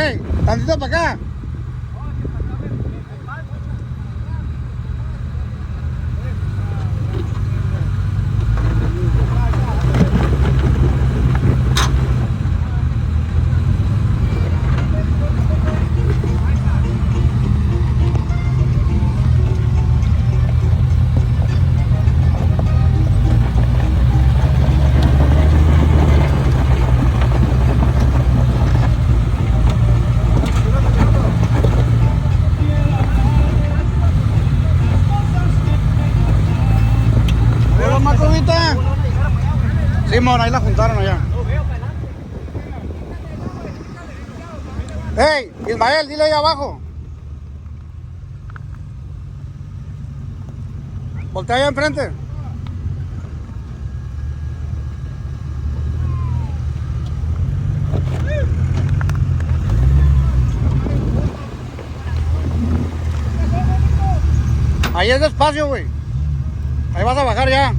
Hey, tantito para acá. Simón, ahí la juntaron allá. Hey, Ismael, dile ahí abajo. Voltea allá enfrente. Ahí es despacio, güey. Ahí vas a bajar ya.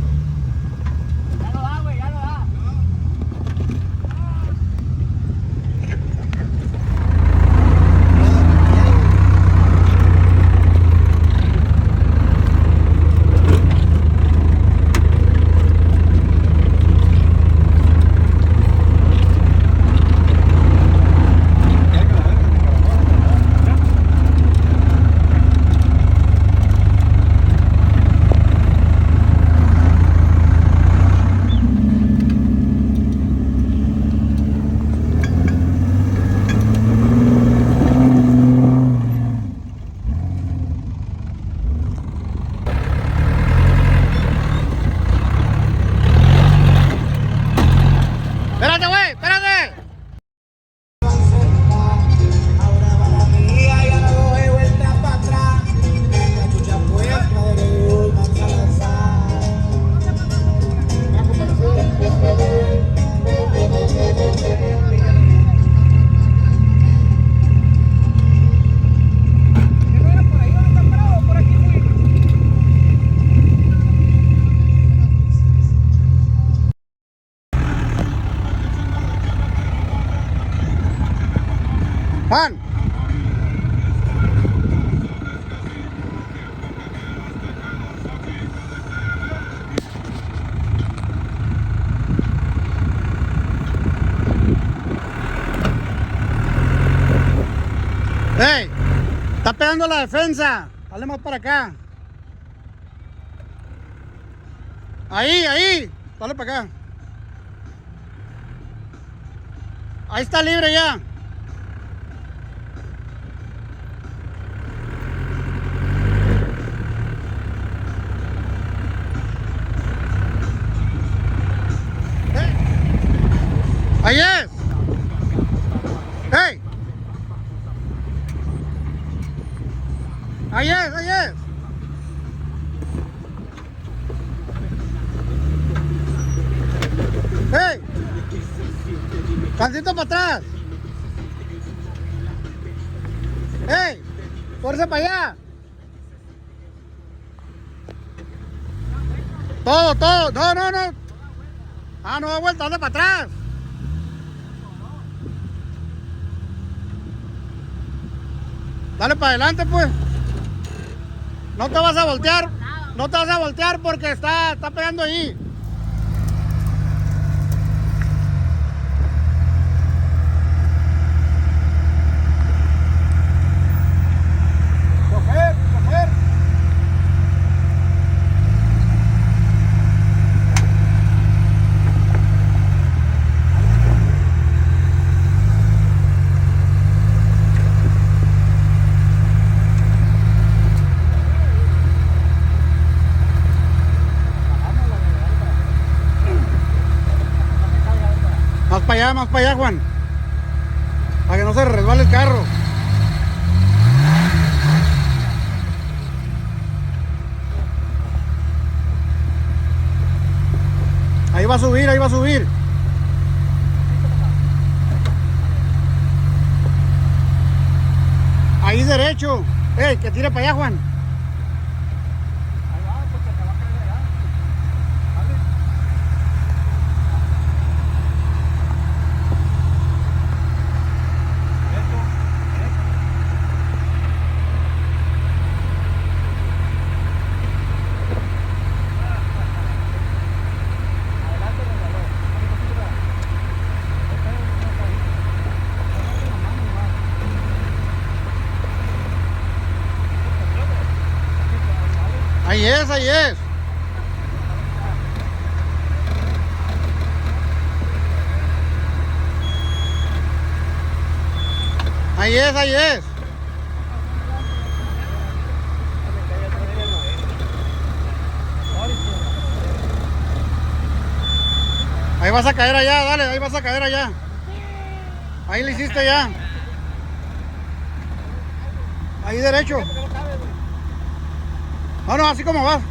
Espérate, güey, espérate. Ahora va la mía, ya no doy vuelta para atrás. La chucha puesta de gol, mancha lanzada. Juan. Hey, está pegando la defensa. Dale más para acá. Ahí. Dale para acá. Ahí está libre ya. Ahí es. Hey. Ahí es. Hey. Tantito para atrás. Hey. Fuerza para allá. Todo. No. Ah, no da vuelta, dale para atrás. Dale para adelante, pues. No te vas a voltear. No te vas a voltear porque está pegando ahí. Coger. Más para allá, Juan. Para que no se resbale el carro. Ahí va a subir. Ahí derecho. Que tire para allá, Juan. es, ahí es. Ahí es, ahí es. Ahí vas a caer allá, dale, ahí vas a caer allá. Ahí le hiciste ya. Ahí derecho. No, no, así como vas.